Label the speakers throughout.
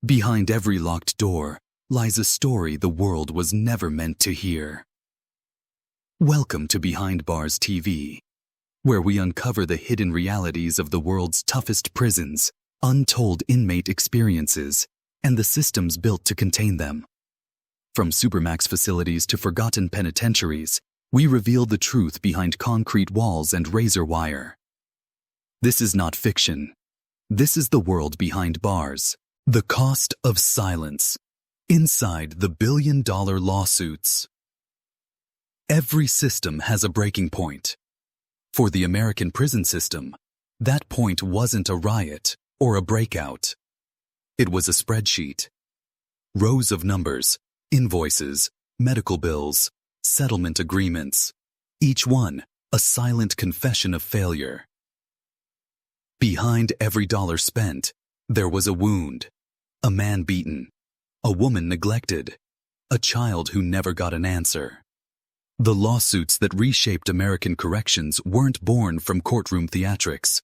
Speaker 1: Behind every locked door lies a story the world was never meant to hear. Welcome to Behind Bars TV, where we uncover the hidden realities of the world's toughest prisons, untold inmate experiences, and the systems built to contain them. From supermax facilities to forgotten penitentiaries, we reveal the truth behind concrete walls and razor wire. This is not fiction. This is the world behind bars. The cost of silence. Inside the billion-dollar lawsuits. Every system has a breaking point. For the American prison system, that point wasn't a riot or a breakout. It was a spreadsheet. Rows of numbers, invoices, medical bills, settlement agreements. Each one a silent confession of failure. Behind every dollar spent, there was a wound. A man beaten, a woman neglected, a child who never got an answer. The lawsuits that reshaped American corrections weren't born from courtroom theatrics.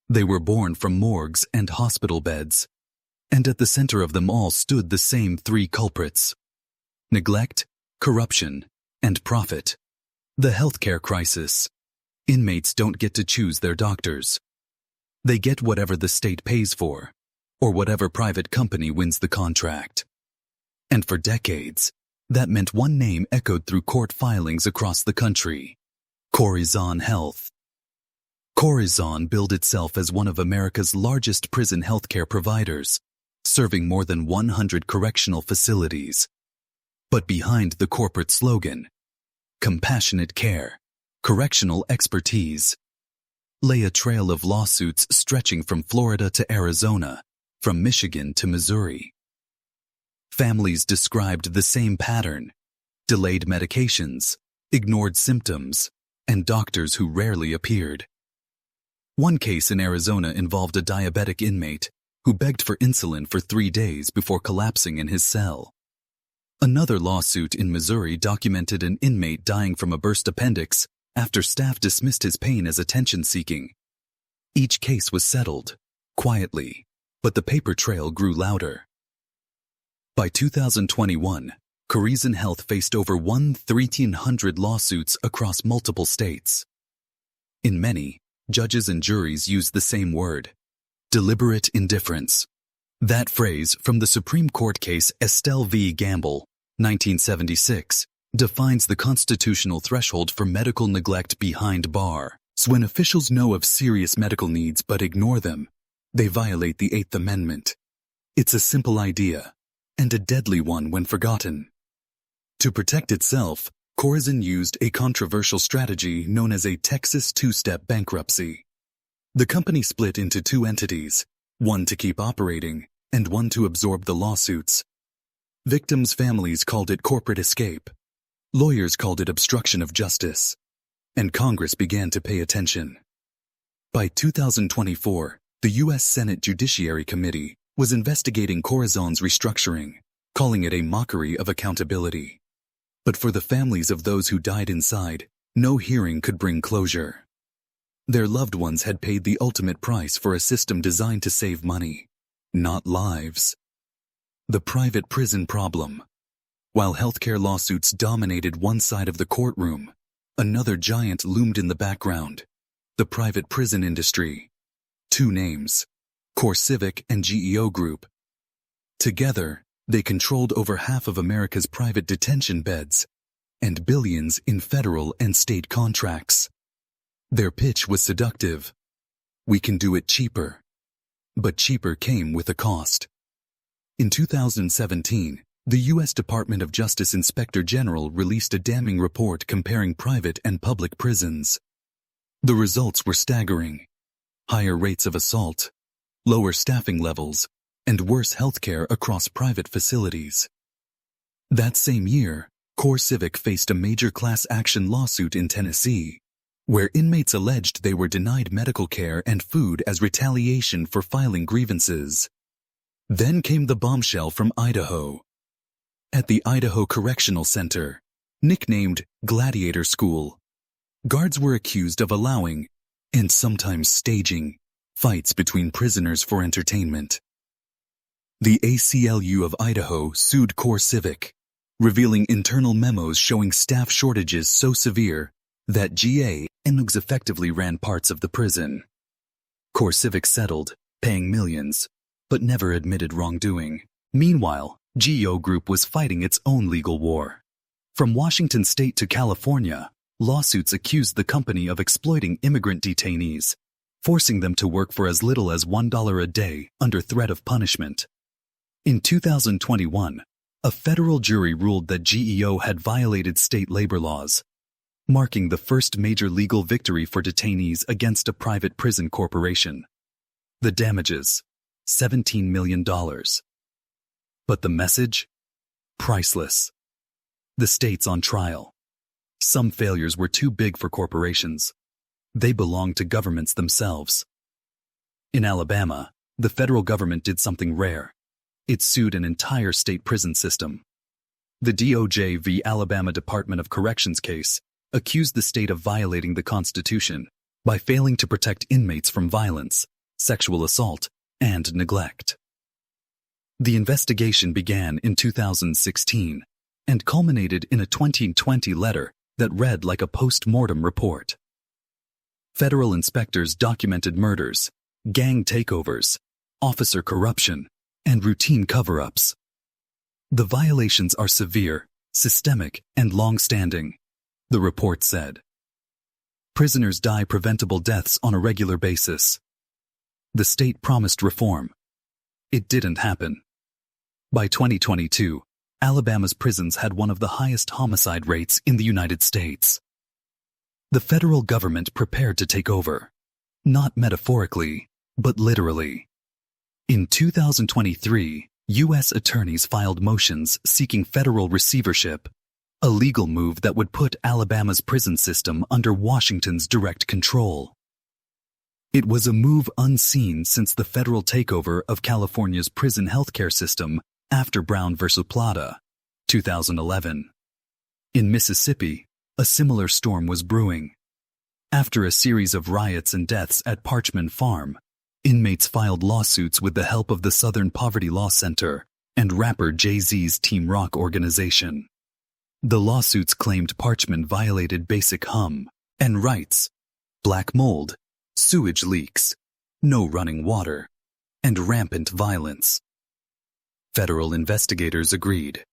Speaker 1: They were born from morgues and hospital beds. And at the center of them all stood the same three culprits: neglect, corruption, and profit. The healthcare crisis. Inmates don't get to choose their doctors. They get whatever the state pays for, or whatever private company wins the contract. And for decades, that meant one name echoed through court filings across the country: Corizon Health. Corizon billed itself as one of America's largest prison healthcare providers, serving more than 100 correctional facilities. But behind the corporate slogan, compassionate care, correctional expertise, lay a trail of lawsuits stretching from Florida to Arizona, from Michigan to Missouri. Families described the same pattern: delayed medications, ignored symptoms, and doctors who rarely appeared. One case in Arizona involved a diabetic inmate who begged for insulin for 3 days before collapsing in his cell. Another lawsuit in Missouri documented an inmate dying from a burst appendix after staff dismissed his pain as attention-seeking. Each case was settled, quietly, but the paper trail grew louder. By 2021, Corizon Health faced over 1,300 lawsuits across multiple states. In many, judges and juries used the same word: deliberate indifference. That phrase, from the Supreme Court case Estelle v. Gamble, 1976, defines the constitutional threshold for medical neglect behind bars. When officials know of serious medical needs but ignore them, they violate the Eighth Amendment. It's a simple idea, and a deadly one when forgotten. To protect itself, Corizon used a controversial strategy known as a Texas two-step bankruptcy. The company split into two entities, one to keep operating, and one to absorb the lawsuits. Victims' families called it corporate escape. Lawyers called it obstruction of justice. And Congress began to pay attention. By 2024, the U.S. Senate Judiciary Committee was investigating Corizon's restructuring, calling it a mockery of accountability. But for the families of those who died inside, no hearing could bring closure. Their loved ones had paid the ultimate price for a system designed to save money, not lives. The private prison problem. While healthcare lawsuits dominated one side of the courtroom, another giant loomed in the background: the private prison industry. Two names: CoreCivic and GEO Group. Together, they controlled over half of America's private detention beds and billions in federal and state contracts. Their pitch was seductive: we can do it cheaper. But cheaper came with a cost. In 2017, the U.S. Department of Justice Inspector General released a damning report comparing private and public prisons. The results were staggering: higher rates of assault, lower staffing levels, and worse healthcare across private facilities. That same year, CoreCivic faced a major class action lawsuit in Tennessee, where inmates alleged they were denied medical care and food as retaliation for filing grievances. Then came the bombshell from Idaho. At the Idaho Correctional Center, nicknamed Gladiator School, guards were accused of allowing, and sometimes staging, fights between prisoners for entertainment. The ACLU of Idaho sued CoreCivic, revealing internal memos showing staff shortages so severe that GA and effectively ran parts of the prison. CoreCivic settled, paying millions, but never admitted wrongdoing. Meanwhile, GEO Group was fighting its own legal war. From Washington state to California, lawsuits accused the company of exploiting immigrant detainees, forcing them to work for as little as $1 a day under threat of punishment. In 2021, a federal jury ruled that GEO had violated state labor laws, marking the first major legal victory for detainees against a private prison corporation. The damages, $17 million. But the message? Priceless. The state's on trial. Some failures were too big for corporations. They belonged to governments themselves. In Alabama, the federal government did something rare. It sued an entire state prison system. The DOJ v. Alabama Department of Corrections case accused the state of violating the Constitution by failing to protect inmates from violence, sexual assault, and neglect. The investigation began in 2016 and culminated in a 2020 letter that read like a post-mortem report. Federal inspectors documented murders, gang takeovers, officer corruption, and routine cover-ups. The violations are severe, systemic, and long-standing, the report said. Prisoners die preventable deaths on a regular basis. The state promised reform. It didn't happen. By 2022, Alabama's prisons had one of the highest homicide rates in the United States. The federal government prepared to take over, not metaphorically, but literally. In 2023, U.S. attorneys filed motions seeking federal receivership, a legal move that would put Alabama's prison system under Washington's direct control. It was a move unseen since the federal takeover of California's prison healthcare system after Brown v. Plata, 2011. In Mississippi, a similar storm was brewing. After a series of riots and deaths at Parchman Farm, inmates filed lawsuits with the help of the Southern Poverty Law Center and rapper Jay-Z's Team Rock organization. The lawsuits claimed Parchman violated basic hum and rights, black mold, sewage leaks, no running water, and rampant violence. Federal investigators agreed.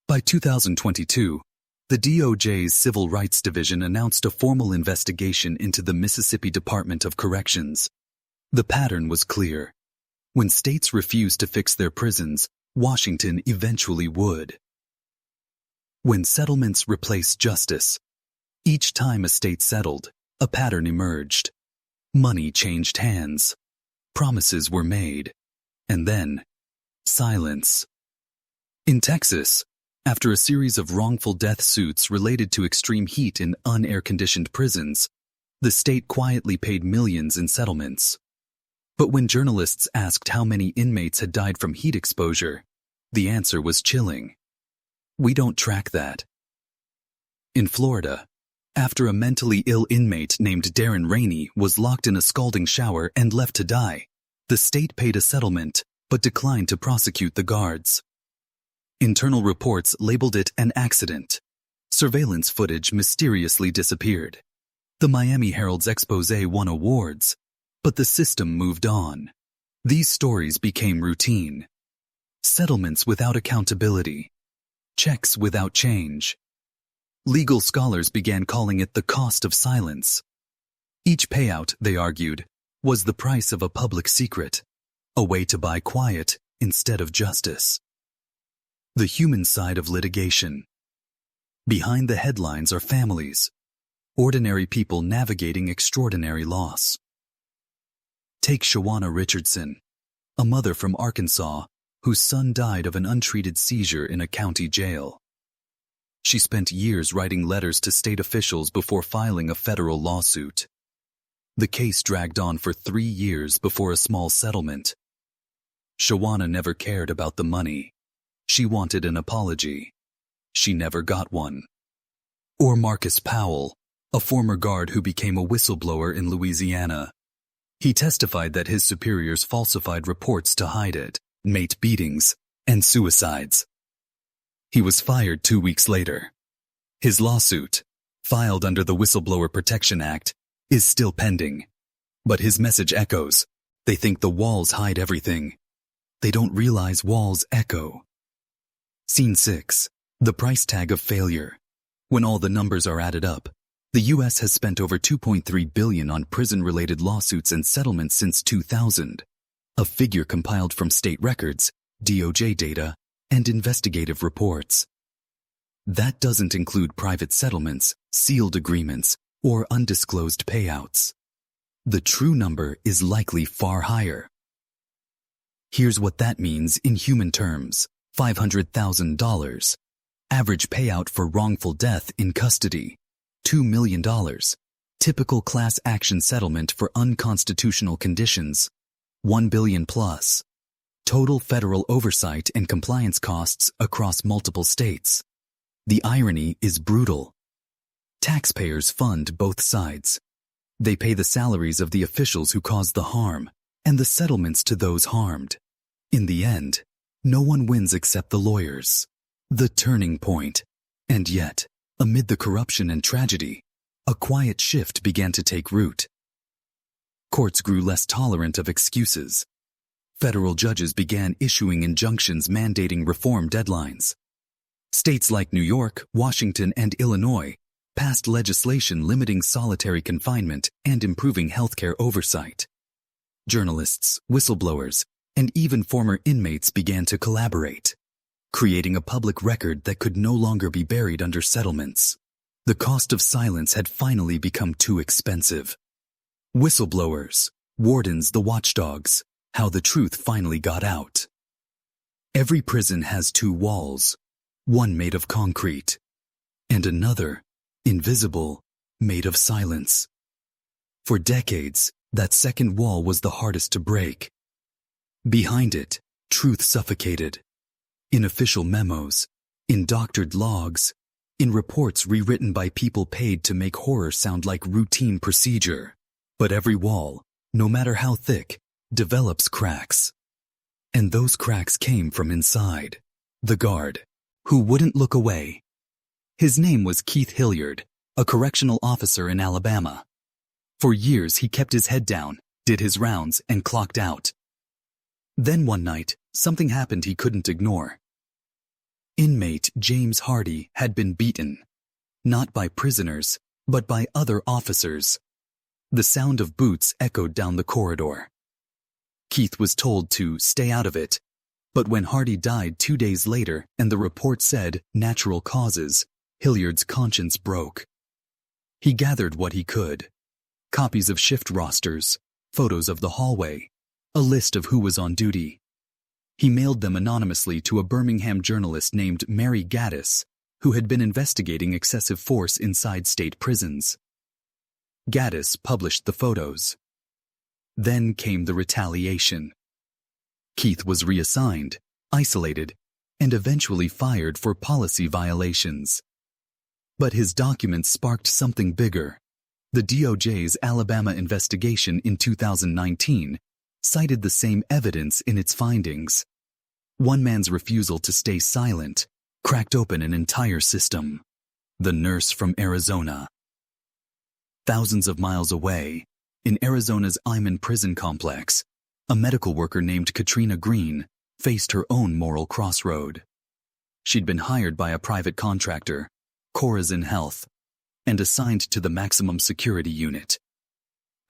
Speaker 1: By 2022, the DOJ's Civil Rights Division announced a formal investigation into the Mississippi Department of Corrections. The pattern was clear. When states refused to fix their prisons, Washington eventually would. When settlements replaced justice, each time a state settled, a pattern emerged. Money changed hands. Promises were made. And then, silence. In Texas, after a series of wrongful death suits related to extreme heat in unair-conditioned prisons, the state quietly paid millions in settlements. But when journalists asked how many inmates had died from heat exposure, the answer was chilling. We don't track that. In Florida, after a mentally ill inmate named Darren Rainey was locked in a scalding shower and left to die, the state paid a settlement but declined to prosecute the guards. Internal reports labeled it an accident. Surveillance footage mysteriously disappeared. The Miami Herald's exposé won awards, but the system moved on. These stories became routine. Settlements without accountability. Checks without change. Legal scholars began calling it the cost of silence. Each payout, they argued, was the price of a public secret, a way to buy quiet instead of justice. The human side of litigation. Behind the headlines are families, ordinary people navigating extraordinary loss. Take Shawana Richardson, a mother from Arkansas whose son died of an untreated seizure in a county jail. She spent years writing letters to state officials before filing a federal lawsuit. The case dragged on for 3 years before a small settlement. Shawana never cared about the money. She wanted an apology. She never got one. Or Marcus Powell, a former guard who became a whistleblower in Louisiana. He testified that his superiors falsified reports to hide it. inmate beatings, and suicides. He was fired 2 weeks later. His lawsuit, filed under the Whistleblower Protection Act, is still pending. But his message echoes. They think the walls hide everything. They don't realize walls echo. Scene 6. The price tag of failure. When all the numbers are added up, the U.S. has spent over $2.3 billion on prison-related lawsuits and settlements since 2000, a figure compiled from state records, DOJ data, and investigative reports. That doesn't include private settlements, sealed agreements, or undisclosed payouts. The true number is likely far higher. Here's what that means in human terms. $500,000. Average payout for wrongful death in custody. $2 million. Typical class action settlement for unconstitutional conditions. $1 billion plus. Total federal oversight and compliance costs across multiple states. The irony is brutal. Taxpayers fund both sides. They pay the salaries of the officials who caused the harm and the settlements to those harmed. In the end, no one wins except the lawyers. The turning point. And yet, amid the corruption and tragedy, a quiet shift began to take root. Courts grew less tolerant of excuses. Federal judges began issuing injunctions mandating reform deadlines. States like New York, Washington, and Illinois passed legislation limiting solitary confinement and improving healthcare oversight. Journalists, whistleblowers, and even former inmates began to collaborate, creating a public record that could no longer be buried under settlements. The cost of silence had finally become too expensive. Whistleblowers, wardens, the watchdogs, how the truth finally got out. Every prison has two walls, one made of concrete, and another, invisible, made of silence. For decades, that second wall was the hardest to break. Behind it, truth suffocated. In official memos, in doctored logs, in reports rewritten by people paid to make horror sound like routine procedure. But every wall, no matter how thick, develops cracks. And those cracks came from inside. The guard, who wouldn't look away. His name was Keith Hilliard, a correctional officer in Alabama. For years he kept his head down, did his rounds, and clocked out. Then one night, something happened he couldn't ignore. Inmate James Hardy had been beaten. Not by prisoners, but by other officers. The sound of boots echoed down the corridor. Keith was told to stay out of it, but when Hardy died 2 days later and the report said natural causes, Hilliard's conscience broke. He gathered what he could. Copies of shift rosters, photos of the hallway, a list of who was on duty. He mailed them anonymously to a Birmingham journalist named Mary Gaddis, who had been investigating excessive force inside state prisons. Gaddis published the photos. Then came the retaliation. Keith was reassigned, isolated, and eventually fired for policy violations. But his documents sparked something bigger. The DOJ's Alabama investigation in 2019 cited the same evidence in its findings. One man's refusal to stay silent cracked open an entire system. The nurse from Arizona. Thousands of miles away, in Arizona's Iman prison complex, a medical worker named Katrina Green faced her own moral crossroad. She'd been hired by a private contractor, Corazon Health, and assigned to the maximum security unit.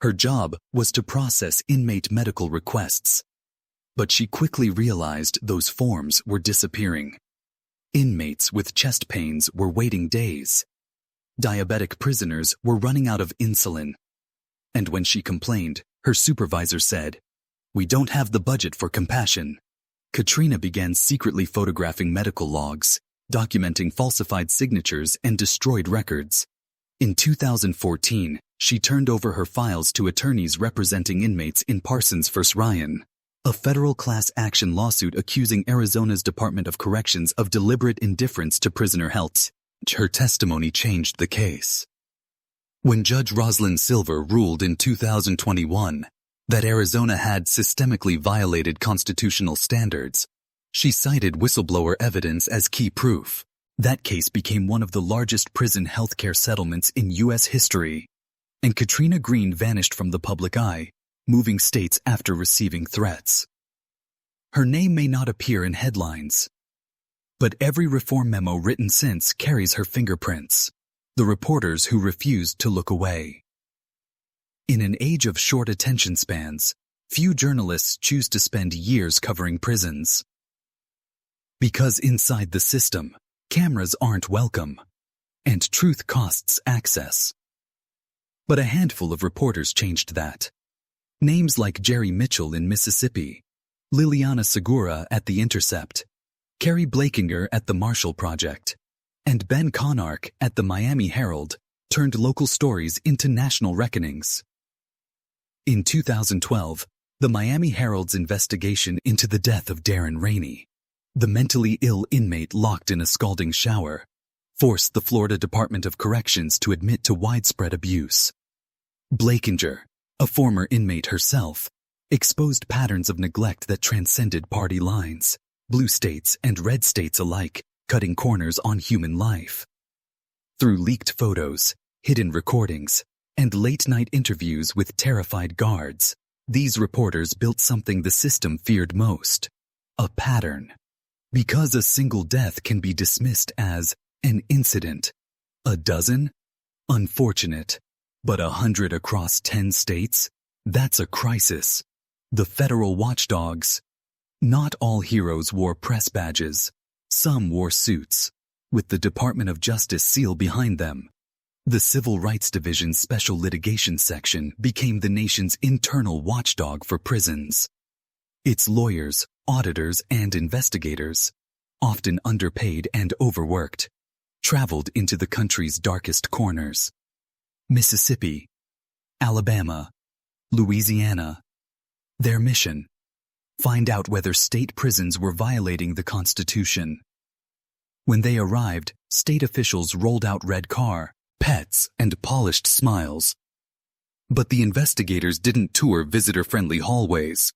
Speaker 1: Her job was to process inmate medical requests. But she quickly realized those forms were disappearing. Inmates with chest pains were waiting days. Diabetic prisoners were running out of insulin. And when she complained, her supervisor said, "We don't have the budget for compassion." Katrina began secretly photographing medical logs, documenting falsified signatures and destroyed records. In 2014, she turned over her files to attorneys representing inmates in Parsons v. Ryan, a federal class action lawsuit accusing Arizona's Department of Corrections of deliberate indifference to prisoner health. Her testimony changed the case. When Judge Roslyn Silver ruled in 2021, that Arizona had systemically violated constitutional standards. She cited whistleblower evidence as key proof. That case became one of the largest prison healthcare settlements in U.S. history. And Katrina Green vanished from the public eye, moving states after receiving threats. Her name may not appear in headlines, but every reform memo written since carries her fingerprints, the reporters who refused to look away. In an age of short attention spans, few journalists choose to spend years covering prisons. Because inside the system, cameras aren't welcome, and truth costs access. But a handful of reporters changed that. Names like Jerry Mitchell in Mississippi, Liliana Segura at The Intercept, Carrie Blakinger at the Marshall Project, and Ben Conark at the Miami Herald turned local stories into national reckonings. In 2012, the Miami Herald's investigation into the death of Darren Rainey, the mentally ill inmate locked in a scalding shower, forced the Florida Department of Corrections to admit to widespread abuse. Blakinger, a former inmate herself, exposed patterns of neglect that transcended party lines, blue states and red states alike, cutting corners on human life. Through leaked photos, hidden recordings, and late-night interviews with terrified guards, these reporters built something the system feared most: a pattern. Because a single death can be dismissed as an incident, a dozen? Unfortunate. But 100 across 10 states? That's a crisis. The federal watchdogs. Not all heroes wore press badges. Some wore suits, with the Department of Justice seal behind them. The Civil Rights Division's Special Litigation Section became the nation's internal watchdog for prisons. Its lawyers, auditors, and investigators, often underpaid and overworked, traveled into the country's darkest corners. Mississippi, Alabama, Louisiana. Their mission: find out whether state prisons were violating the Constitution. When they arrived, state officials rolled out red car, pets, and polished smiles. But the investigators didn't tour visitor-friendly hallways.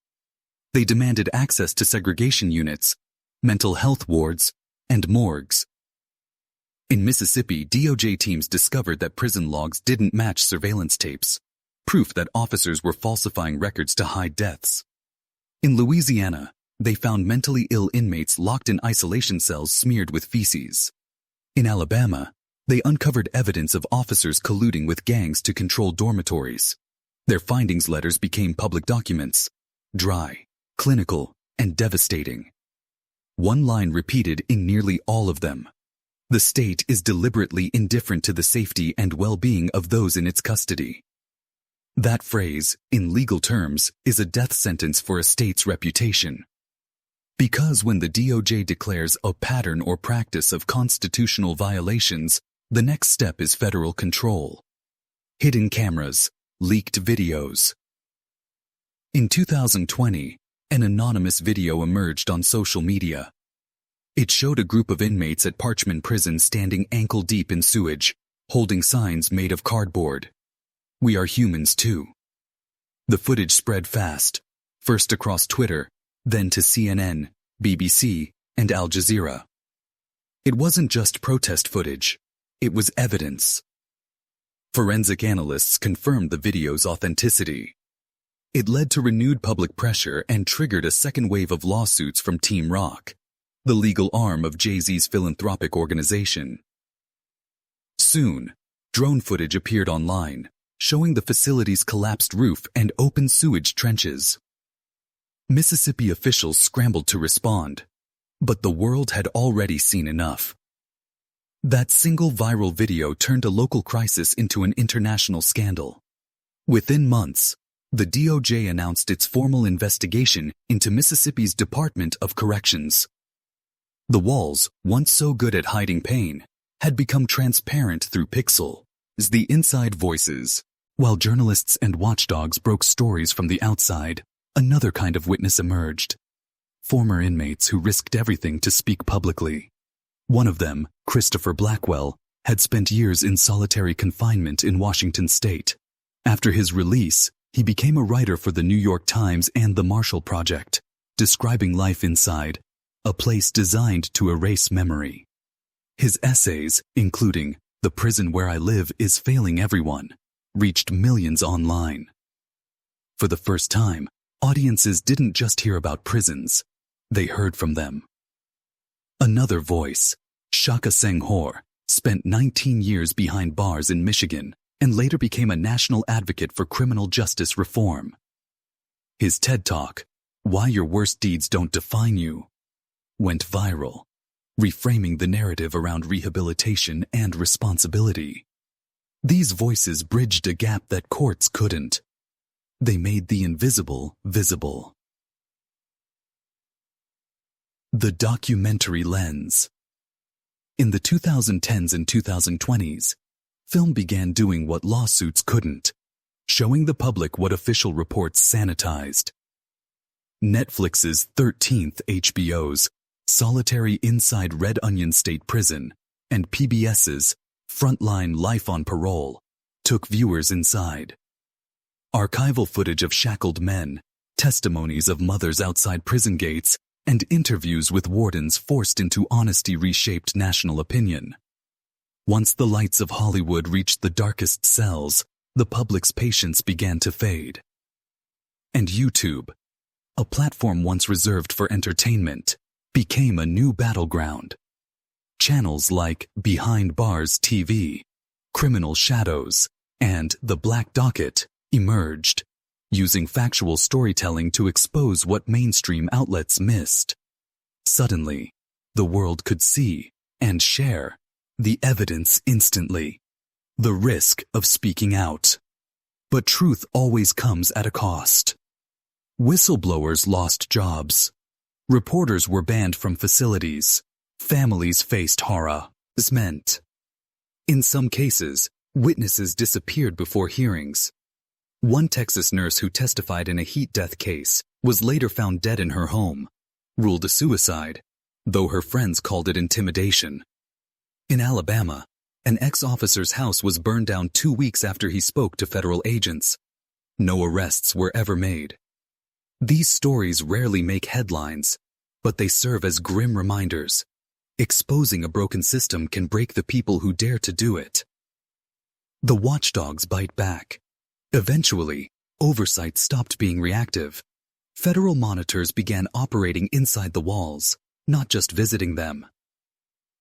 Speaker 1: They demanded access to segregation units, mental health wards, and morgues. In Mississippi, DOJ teams discovered that prison logs didn't match surveillance tapes, proof that officers were falsifying records to hide deaths. In Louisiana, they found mentally ill inmates locked in isolation cells smeared with feces. In Alabama, they uncovered evidence of officers colluding with gangs to control dormitories. Their findings letters became public documents, dry, clinical, and devastating. One line repeated in nearly all of them: the state is deliberately indifferent to the safety and well-being of those in its custody. That phrase, in legal terms, is a death sentence for a state's reputation. Because when the DOJ declares a pattern or practice of constitutional violations, the next step is federal control. Hidden cameras, leaked videos. In 2020, an anonymous video emerged on social media. It showed a group of inmates at Parchman Prison standing ankle-deep in sewage, holding signs made of cardboard. "We are humans too." The footage spread fast, first across Twitter, then to CNN, BBC, and Al Jazeera. It wasn't just protest footage, it was evidence. Forensic analysts confirmed the video's authenticity. It led to renewed public pressure and triggered a second wave of lawsuits from Team Rock, the legal arm of Jay-Z's philanthropic organization. Soon, drone footage appeared online, showing the facility's collapsed roof and open sewage trenches. Mississippi officials scrambled to respond, but the world had already seen enough. That single viral video turned a local crisis into an international scandal. Within months, the DOJ announced its formal investigation into Mississippi's Department of Corrections. The walls, once so good at hiding pain, had become transparent through pixels, the inside voices. While journalists and watchdogs broke stories from the outside, another kind of witness emerged. Former inmates who risked everything to speak publicly. One of them, Christopher Blackwell, had spent years in solitary confinement in Washington state. After his release, he became a writer for the New York Times and the Marshall Project, describing life inside, a place designed to erase memory. His essays, including "The Prison Where I Live Is Failing Everyone," reached millions online. For the first time, audiences didn't just hear about prisons, they heard from them. Another voice, Shaka Senghor, spent 19 years behind bars in Michigan and later became a national advocate for criminal justice reform. His TED Talk, "Why Your Worst Deeds Don't Define You," went viral, reframing the narrative around rehabilitation and responsibility. These voices bridged a gap that courts couldn't. They made the invisible visible. The documentary lens. In the 2010s and 2020s, film began doing what lawsuits couldn't, showing the public what official reports sanitized. Netflix's 13th, HBO's Solitary Inside Red Onion State Prison, and PBS's Frontline Life on Parole took viewers inside. Archival footage of shackled men, testimonies of mothers outside prison gates, and interviews with wardens forced into honesty reshaped national opinion. Once the lights of Hollywood reached the darkest cells, the public's patience began to fade. And YouTube, a platform once reserved for entertainment, became a new battleground. Channels like Behind Bars TV, Criminal Shadows, and The Black Docket emerged, using factual storytelling to expose what mainstream outlets missed. Suddenly, the world could see and share the evidence instantly. The risk of speaking out. But truth always comes at a cost. Whistleblowers lost jobs. Reporters were banned from facilities. Families faced harassment. In some cases, witnesses disappeared before hearings. One Texas nurse who testified in a heat death case was later found dead in her home, ruled a suicide, though her friends called it intimidation. In Alabama, an ex-officer's house was burned down 2 weeks after he spoke to federal agents. No arrests were ever made. These stories rarely make headlines, but they serve as grim reminders. Exposing a broken system can break the people who dare to do it. The watchdogs bite back. Eventually, oversight stopped being reactive. Federal monitors began operating inside the walls, not just visiting them.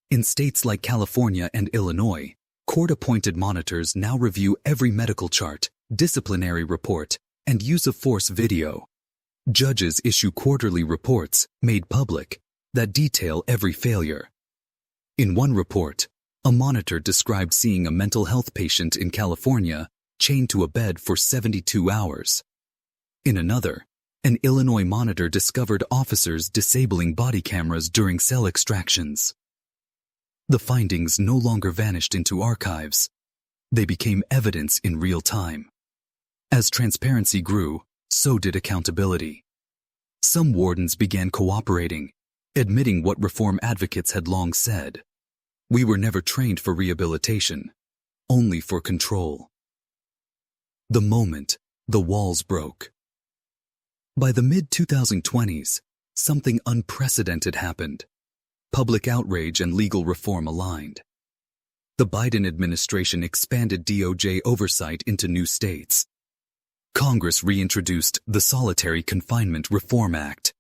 Speaker 1: In states like California and Illinois, court-appointed monitors now review every medical chart, disciplinary report, and use of force video. Judges issue quarterly reports, made public, that detail every failure. In one report, a monitor described seeing a mental health patient in California chained to a bed for 72 hours. In another, an Illinois monitor discovered officers disabling body cameras during cell extractions. The findings no longer vanished into archives. They became evidence in real time. As transparency grew, so did accountability. Some wardens began cooperating, admitting what reform advocates had long said. We were never trained for rehabilitation, only for control. The moment the walls broke. By the mid-2020s, something unprecedented happened. Public outrage and legal reform aligned. The Biden administration expanded DOJ oversight into new states. Congress reintroduced the Solitary Confinement Reform Act.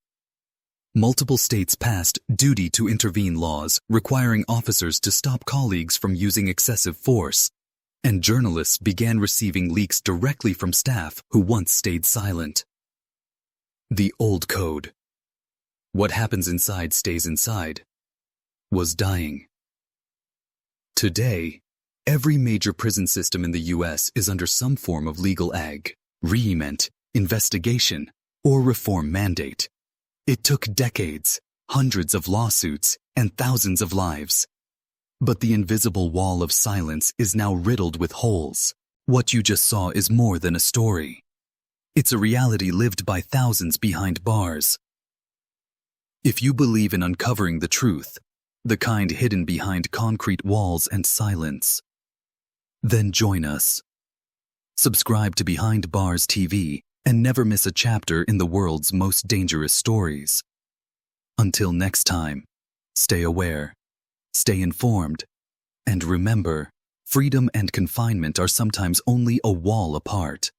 Speaker 1: Multiple states passed duty to intervene laws requiring officers to stop colleagues from using excessive force, and journalists began receiving leaks directly from staff who once stayed silent. The old code, "What happens inside stays inside," was dying. Today, every major prison system in the U.S. is under some form of legal agreement, investigation, or reform mandate. It took decades, hundreds of lawsuits, and thousands of lives. But the invisible wall of silence is now riddled with holes. What you just saw is more than a story. It's a reality lived by thousands behind bars. If you believe in uncovering the truth, the kind hidden behind concrete walls and silence, then join us. Subscribe to Behind Bars TV and never miss a chapter in the world's most dangerous stories. Until next time, stay aware, stay informed, and remember, freedom and confinement are sometimes only a wall apart.